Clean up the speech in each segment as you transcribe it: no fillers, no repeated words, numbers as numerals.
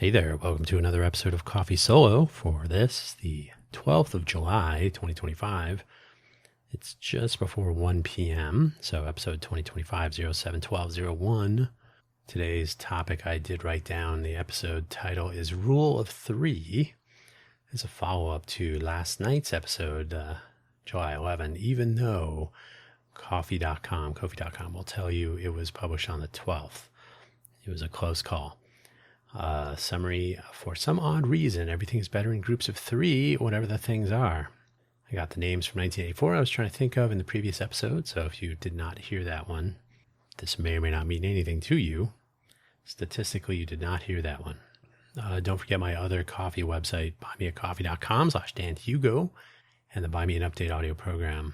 Hey there, welcome to another episode of Coffee Solo for this, the 12th of July, 2025. It's just before 1 p.m., so episode 2025-07-12-01. Today's topic I did write down, the episode title is Rule of Three. It's a follow-up to last night's episode, July 11, even though Ko-fi.com will tell you it was published on the 12th. It was a close call. Summary: for some odd reason, everything is better in groups of three, whatever the things are. I got the names from 1984 I was trying to think of in the previous episode, so if you did not hear that one, this may or may not mean anything to you. Statistically, you did not hear that one. Don't forget my other coffee website, buymeacoffee.com/DanHugo, and the Buy Me an Update audio program,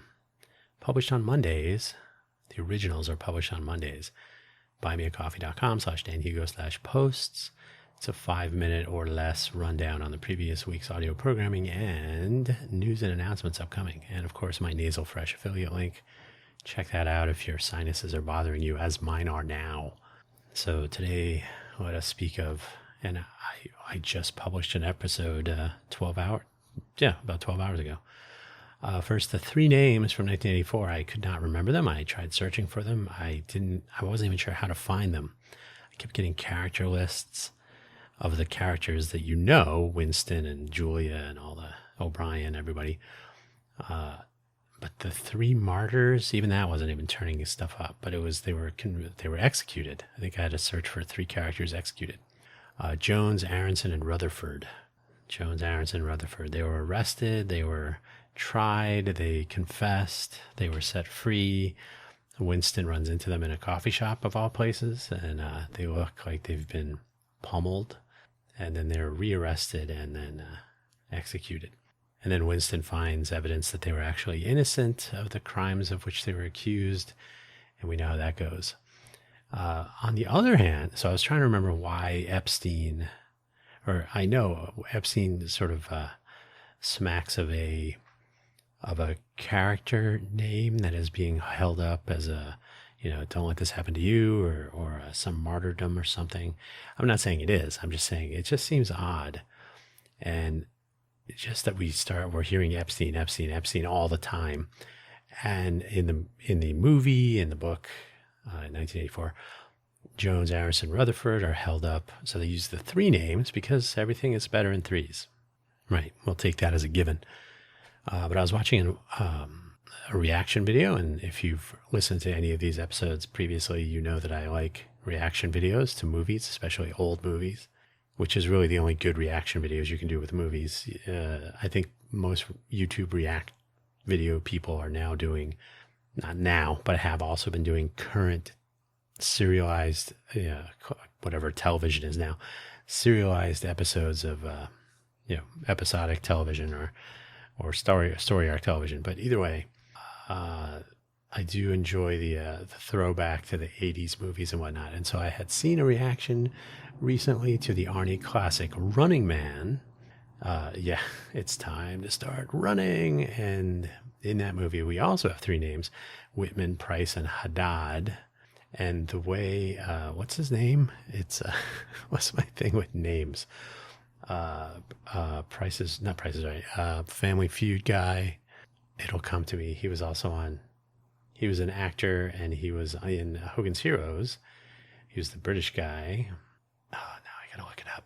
published on Mondays. The originals are published on Mondays. buymeacoffee.com/DanHugo/posts. It's a 5-minute or less rundown on the previous week's audio programming and news and announcements upcoming. And of course, my Nasal Fresh affiliate link. Check that out if your sinuses are bothering you, as mine are now. So today, let us speak of, and I just published an episode about 12 hours ago. First, the three names from 1984. I could not remember them. I tried searching for them. I wasn't even sure how to find them. I kept getting character lists of the characters that Winston and Julia and all the O'Brien, everybody. But the three martyrs, even that wasn't even turning stuff up. But they were executed. I think I had to search for three characters executed. Jones, Aronson, and Rutherford. Jones, Aronson, Rutherford. They were arrested. They were tried. They confessed. They were set free. Winston runs into them in a coffee shop of all places, and they look like they've been pummeled. And then they're rearrested and then executed. And then Winston finds evidence that they were actually innocent of the crimes of which they were accused. And we know how that goes. On the other hand, so I was trying to remember why Epstein, or I know Epstein sort of smacks of a character name that is being held up as a, don't let this happen to you, or some martyrdom or something. I'm not saying it is. I'm just saying it just seems odd. And it's just that we're hearing Epstein all the time. And in the movie, in the book, in 1984, Jones, Aronson, Rutherford are held up. So they use the three names because everything is better in threes. Right. We'll take that as a given. But I was watching a reaction video, and if you've listened to any of these episodes previously, you know that I like reaction videos to movies, especially old movies, which is really the only good reaction videos you can do with movies. I think most YouTube react video people are now doing, not now, but have also been doing current serialized, whatever television is now, serialized episodes of, episodic television or story arc television. But either way, I do enjoy the throwback to the 80s movies and whatnot. And so I had seen a reaction recently to the Arnie classic Running Man. It's time to start running. And in that movie, we also have three names: Whitman, Price, and Haddad. And the way, what's his name? It's, what's my thing with names? Price is right. Family Feud guy. It'll come to me. He was an actor, and he was in Hogan's Heroes. He was the British guy. Oh, now I gotta look it up.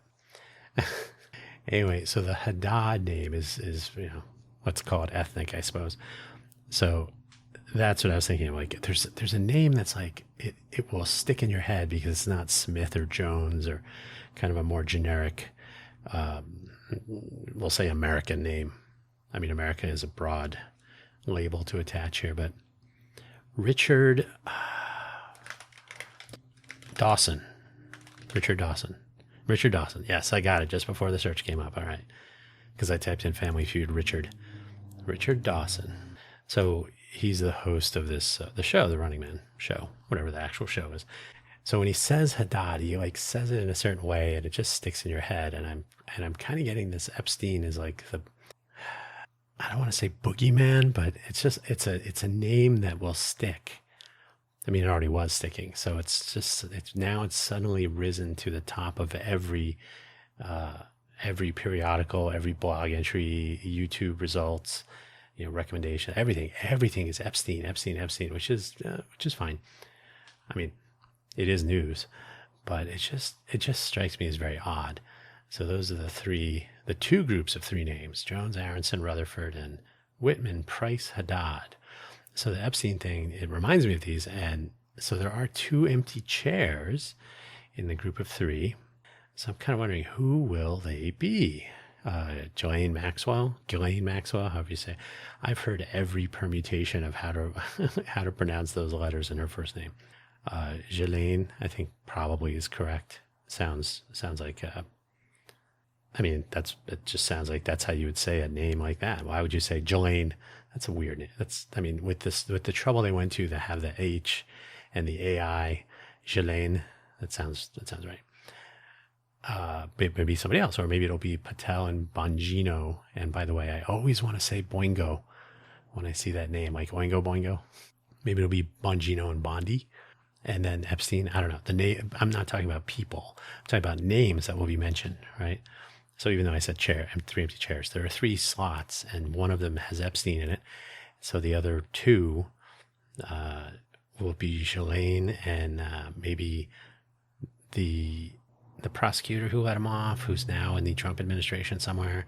Anyway, so the Haddad name is let's call it ethnic, I suppose. So that's what I was thinking. Like, there's a name that's like it will stick in your head because it's not Smith or Jones or kind of a more generic, we'll say American name. I mean, America is a broad label to attach here, but Richard Dawson. Yes, I got it just before the search came up. All right. Because I typed in Family Feud, Richard Dawson. So he's the host of this, the show, the Running Man show, whatever the actual show is. So when he says Haddad, he says it in a certain way, and it just sticks in your head. And I'm kind of getting this Epstein is like I don't want to say boogeyman, but it's a name that will stick. I mean, it already was sticking. So it's now suddenly risen to the top of every every periodical, every blog entry, YouTube results, recommendation, everything is Epstein, Epstein, Epstein, which is fine. I mean, it is news, but it just strikes me as very odd. So those are the two groups of three names: Jones, Aronson, Rutherford, and Whitman, Price, Haddad. So the Epstein thing, it reminds me of these. And so there are two empty chairs in the group of three. So I'm kind of wondering, who will they be? Ghislaine Maxwell, however you say. I've heard every permutation of how to how to pronounce those letters in her first name. Ghislaine, I think probably is correct. Sounds like. I mean, it just sounds like that's how you would say a name like that. Why would you say Ghislaine? That's a weird name. I mean, with the trouble they went to have the H and the AI, Ghislaine. That sounds right. Maybe somebody else, or maybe it'll be Patel and Bongino. And by the way, I always want to say Boingo when I see that name, like Oingo Boingo. Maybe it'll be Bongino and Bondi. And then Epstein, I don't know. The name, I'm not talking about people. I'm talking about names that will be mentioned, right? So even though I said three empty chairs, there are three slots, and one of them has Epstein in it. So the other two will be Ghislaine and maybe the prosecutor who let him off, who's now in the Trump administration somewhere.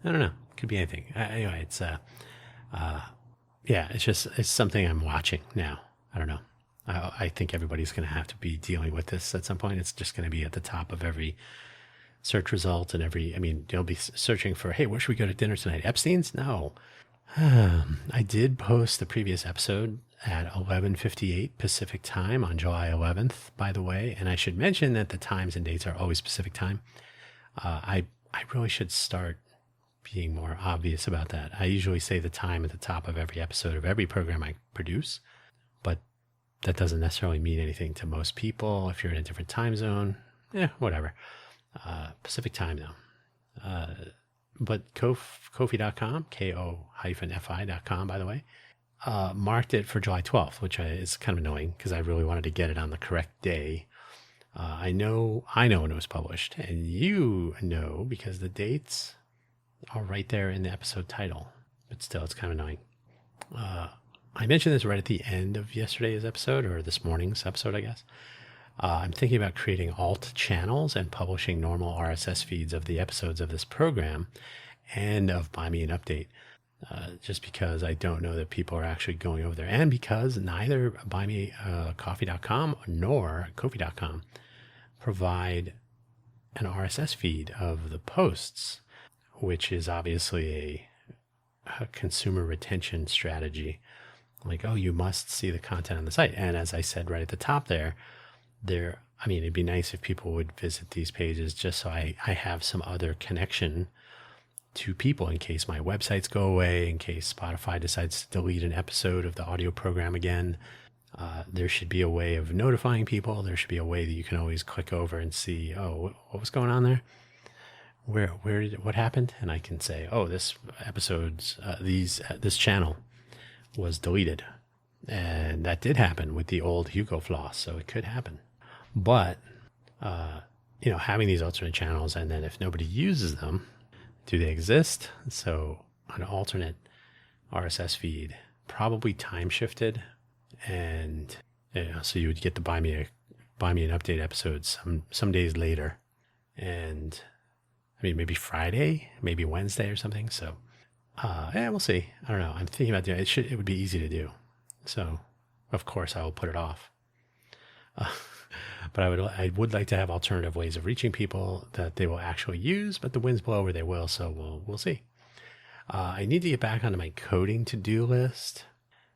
I don't know. Could be anything. Anyway, it's it's something I'm watching now. I don't know. I think everybody's going to have to be dealing with this at some point. It's just going to be at the top of every search result and you'll be searching for, hey, where should we go to dinner tonight? Epstein's? No. I did post the previous episode at 11:58 Pacific time on July 11th, by the way. And I should mention that the times and dates are always Pacific time. I really should start being more obvious about that. I usually say the time at the top of every episode of every program I produce, but that doesn't necessarily mean anything to most people. If you're in a different time zone, whatever. Pacific time though. But Ko-fi.com, ko-fi.com, by the way, marked it for July 12th, which is kind of annoying because I really wanted to get it on the correct day. I know when it was published, and you know because the dates are right there in the episode title. But still, it's kind of annoying. I mentioned this right at the end of yesterday's episode, or this morning's episode, I guess. I'm thinking about creating alt channels and publishing normal RSS feeds of the episodes of this program and of Buy Me an Update, just because I don't know that people are actually going over there, and because neither buymecoffee.com nor ko-fi.com provide an RSS feed of the posts, which is obviously a consumer retention strategy. Like, oh, you must see the content on the site. And as I said right at the top there, it'd be nice if people would visit these pages just so I have some other connection to people in case my websites go away, in case Spotify decides to delete an episode of the audio program again. There should be a way of notifying people. There should be a way that you can always click over and see, oh, what was going on there? What happened? And I can say, oh, this episode's, this channel was deleted. And that did happen with the old Hugo floss, so it could happen. But, having these alternate channels, and then if nobody uses them, do they exist? So an alternate RSS feed, probably time shifted. And so you would get the Buy Me an Update episodes some days later. And maybe Friday, maybe Wednesday or something. So, we'll see. I don't know. I'm thinking about doing it. It would be easy to do. So, of course, I will put it off. But I would like to have alternative ways of reaching people that they will actually use, but the winds blow where they will, so we'll see. I need to get back onto my coding to-do list,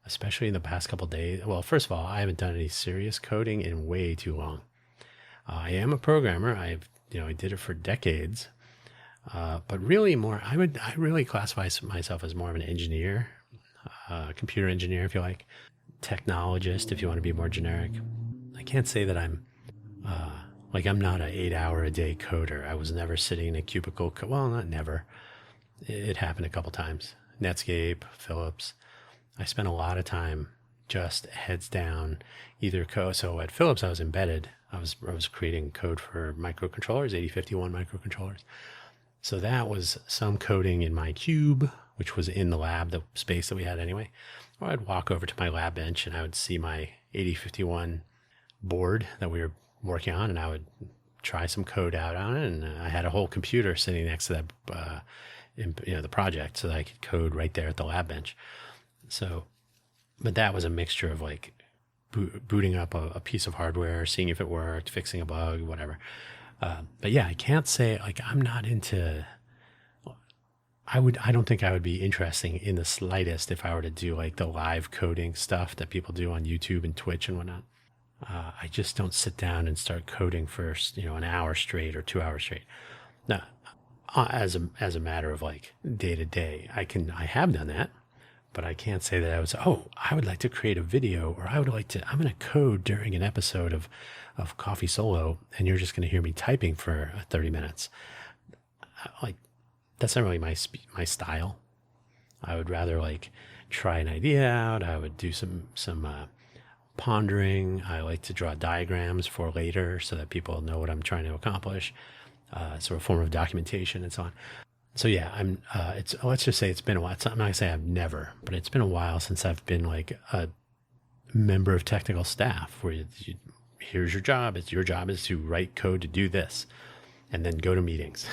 especially in the past couple of days. Well, first of all, I haven't done any serious coding in way too long. I am a programmer. I did it for decades. But really I really classify myself as more of an engineer, computer engineer, if you like, technologist, if you want to be more generic. I can't say that I'm not an 8-hour-a-day coder. I was never sitting in a cubicle. Well, not never. It happened a couple times. Netscape, Philips. I spent a lot of time just heads down, so at Philips I was embedded. I was creating code for microcontrollers, 8051 microcontrollers. So that was some coding in my cube, which was in the lab, the space that we had anyway. Or I'd walk over to my lab bench and I would see my 8051 board that we were working on, and I would try some code out on it. And I had a whole computer sitting next to that, the project, so that I could code right there at the lab bench. So, but that was a mixture of like booting up a piece of hardware, seeing if it worked, fixing a bug, whatever. But yeah, I can't say like I'm not into. I don't think I would be interesting in the slightest if I were to do like the live coding stuff that people do on YouTube and Twitch and whatnot. I just don't sit down and start coding for an hour straight or 2 hours straight. Now, as a matter of like day to day, I have done that, but I can't say that I would like to create a video, or I'm going to code during an episode of Coffee Solo, and you're just going to hear me typing for 30 minutes. Like, that's not really my style. I would rather like try an idea out. I would do some pondering. I like to draw diagrams for later so that people know what I'm trying to accomplish. Sort of form of documentation and so on. So yeah, let's just say it's been a while. I'm not gonna say I've never, but it's been a while since I've been like a member of technical staff where here's your job. Your job is to write code to do this and then go to meetings.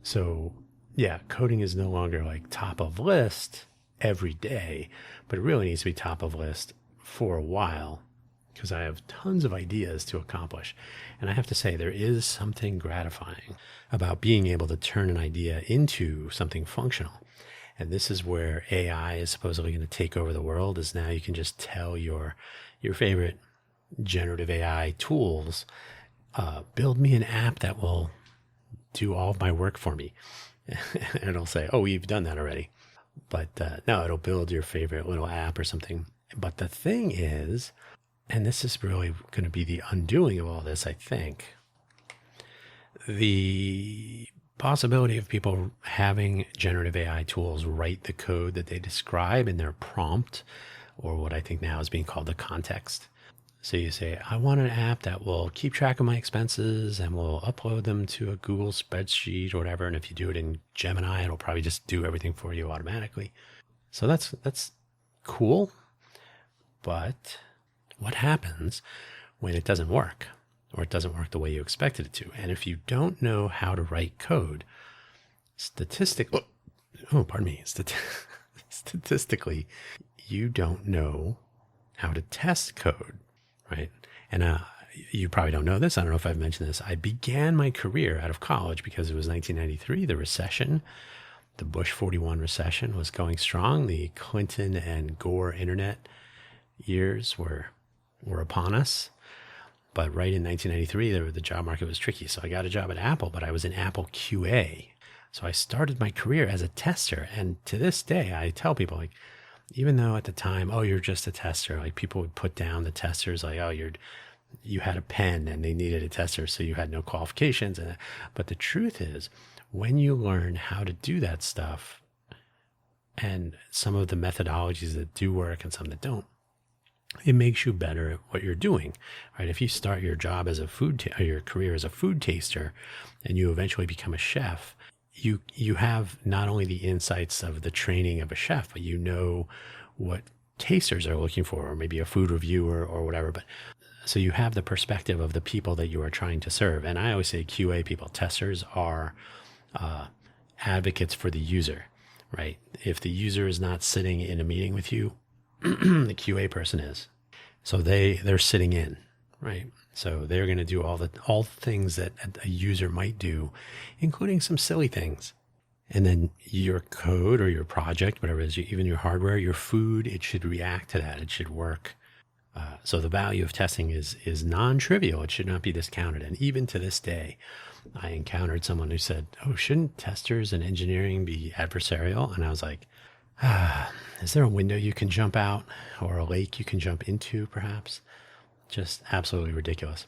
So yeah, coding is no longer like top of list every day, but it really needs to be top of list for a while because I have tons of ideas to accomplish. And I have to say, there is something gratifying about being able to turn an idea into something functional. And this is where AI is supposedly going to take over the world, is now you can just tell your favorite generative AI tools, build me an app that will do all of my work for me. And it'll say, oh, we've done that already. But no, it'll build your favorite little app or something. But the thing is, and this is really going to be the undoing of all this, I think, the possibility of people having generative AI tools write the code that they describe in their prompt, or what I think now is being called the context. So you say, I want an app that will keep track of my expenses and will upload them to a Google spreadsheet or whatever. And if you do it in Gemini, it'll probably just do everything for you automatically. So that's cool. But what happens when it doesn't work, or it doesn't work the way you expected it to? And if you don't know how to write code, statistically, you don't know how to test code, right? And you probably don't know this. I don't know if I've mentioned this. I began my career out of college because it was 1993, the recession. The Bush 41 recession was going strong. The Clinton and Gore internet years were upon us. But right in 1993, the job market was tricky. So I got a job at Apple, but I was in Apple QA. So I started my career as a tester. And to this day, I tell people, like, even though at the time, oh, you're just a tester, like people would put down the testers like, oh, you had a pen and they needed a tester, so you had no qualifications. But the truth is, when you learn how to do that stuff and some of the methodologies that do work and some that don't, it makes you better at what you're doing, right? If you start your job as your career as a food taster, and you eventually become a chef, you have not only the insights of the training of a chef, but you know what tasters are looking for, or maybe a food reviewer or whatever. But so you have the perspective of the people that you are trying to serve. And I always say QA people, testers are advocates for the user, right? If the user is not sitting in a meeting with you, the QA person is. So they're sitting in, right? So they're going to do all the things that a user might do, including some silly things. And then your code or your project, whatever it is, even your hardware, your food, it should react to that. It should work. So the value of testing is non-trivial. It should not be discounted. And even to this day, I encountered someone who said, oh, shouldn't testers and engineering be adversarial? And I was like, is there a window you can jump out, or a lake you can jump into, perhaps? Just absolutely ridiculous.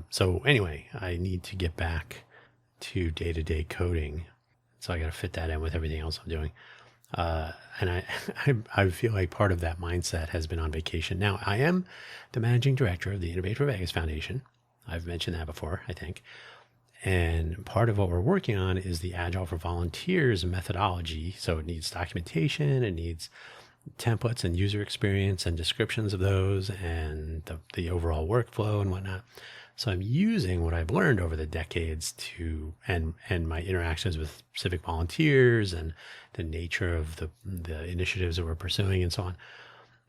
So anyway, I need to get back to day-to-day coding. So I got to fit that in with everything else I'm doing. And I feel like part of that mindset has been on vacation. Now, I am the managing director of the Innovate for Vegas Foundation. I've mentioned that before, I think. And part of what we're working on is the Agile for Volunteers methodology. So it needs documentation, it needs templates and user experience and descriptions of those and the overall workflow and whatnot. So I'm using what I've learned over the decades and my interactions with civic volunteers and the nature of the initiatives that we're pursuing and so on.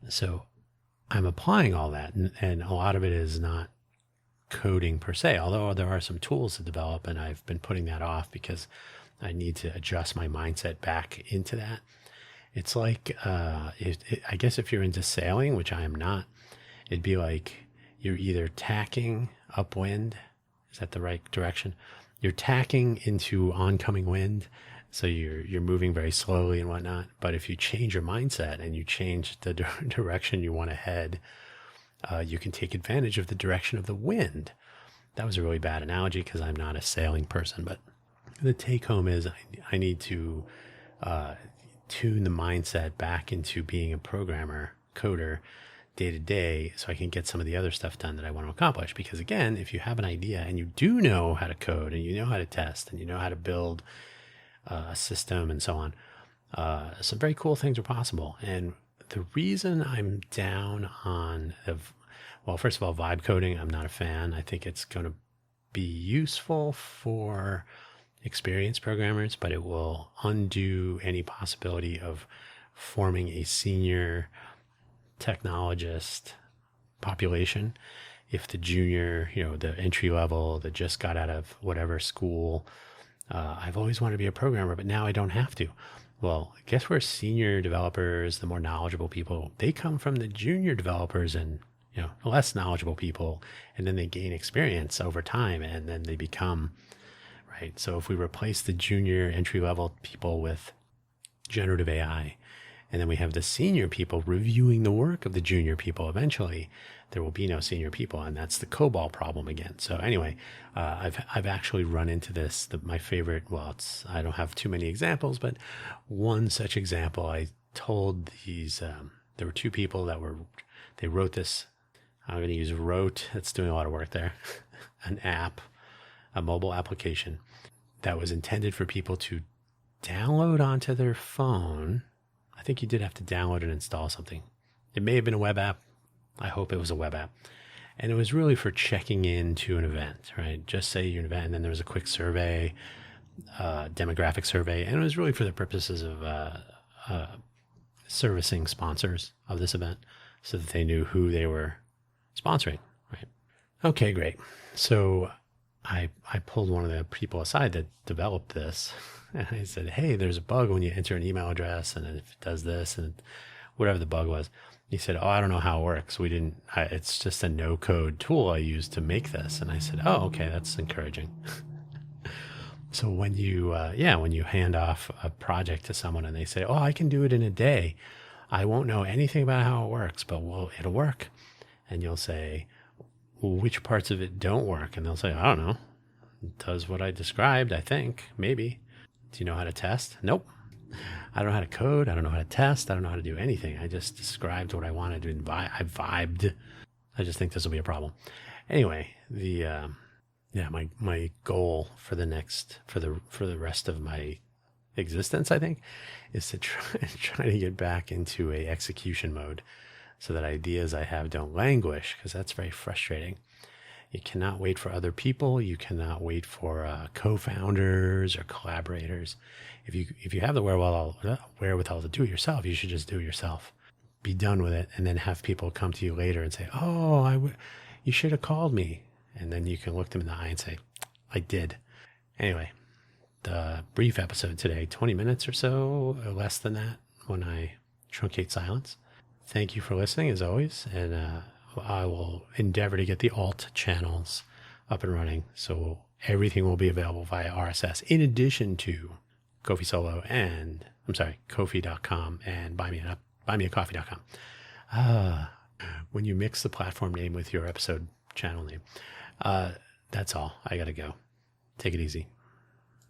So I'm applying all that, and a lot of it is not coding per se, although there are some tools to develop, and I've been putting that off because I need to adjust my mindset back into that. It's like, I guess if you're into sailing, which I am not, it'd be like you're either tacking upwind. Is that the right direction? You're tacking into oncoming wind. So you're moving very slowly and whatnot. But if you change your mindset and you change the direction you want to head, you can take advantage of the direction of the wind. That was a really bad analogy because I'm not a sailing person. But the take home is I need to tune the mindset back into being a programmer, coder, day to day, so I can get some of the other stuff done that I want to accomplish. Because again, if you have an idea and you do know how to code and you know how to test and you know how to build a system and so on, some very cool things are possible. And the reason I'm down on, well, first of all, vibe coding, I'm not a fan. I think it's going to be useful for experienced programmers, but it will undo any possibility of forming a senior technologist population. If the junior, the entry level that just got out of whatever school, I've always wanted to be a programmer, but now I don't have to. Well, guess where senior developers, the more knowledgeable people, they come from the junior developers and less knowledgeable people, and then they gain experience over time, and then they become right. So if we replace the junior entry level people with generative AI, and then we have the senior people reviewing the work of the junior people, eventually there will be no senior people, and that's the COBOL problem again. So anyway, I've actually run into this. My favorite, I don't have too many examples, but one such example, I told these, there were two people they wrote this. I'm going to use Wrote. It's doing a lot of work there. An app, a mobile application that was intended for people to download onto their phone. I think you did have to download and install something. It may have been a web app. I hope it was a web app. And it was really for checking into an event, right? Just say you're an event, and then there was a quick survey, demographic survey, and it was really for the purposes of servicing sponsors of this event so that they knew who they were sponsoring, right? Okay, great. So I pulled one of the people aside that developed this, and I said, hey, there's a bug when you enter an email address, and if it does this, and whatever the bug was. He said, oh, I don't know how it works. It's just a no-code tool I use to make this. And I said, oh, okay, that's encouraging. So when you hand off a project to someone and they say, oh, I can do it in a day, I won't know anything about how it works, but it'll work. And you'll say, well, which parts of it don't work? And they'll say, I don't know. It does what I described, I think, maybe. Do you know how to test? Nope. I don't know how to code. I don't know how to test. I don't know how to do anything. I just described what I wanted to. I vibed. I just think this will be a problem. Anyway, my goal for the rest of my existence, I think, is to try to get back into a execution mode so that ideas I have don't languish, because that's very frustrating. You cannot wait for other people. You cannot wait for co-founders or collaborators. If you have the wherewithal to do it yourself, you should just do it yourself. Be done with it, and then have people come to you later and say, "Oh, you should have called me." And then you can look them in the eye and say, "I did." Anyway, the brief episode today, 20 minutes or so, or less than that, when I truncate silence. Thank you for listening, as always, and I will endeavor to get the alt channels up and running, so everything will be available via RSS, in addition to Ko-fi Ko-fi.com and buymeacoffee.com. When you mix the platform name with your episode channel name. That's all. I got to go. Take it easy.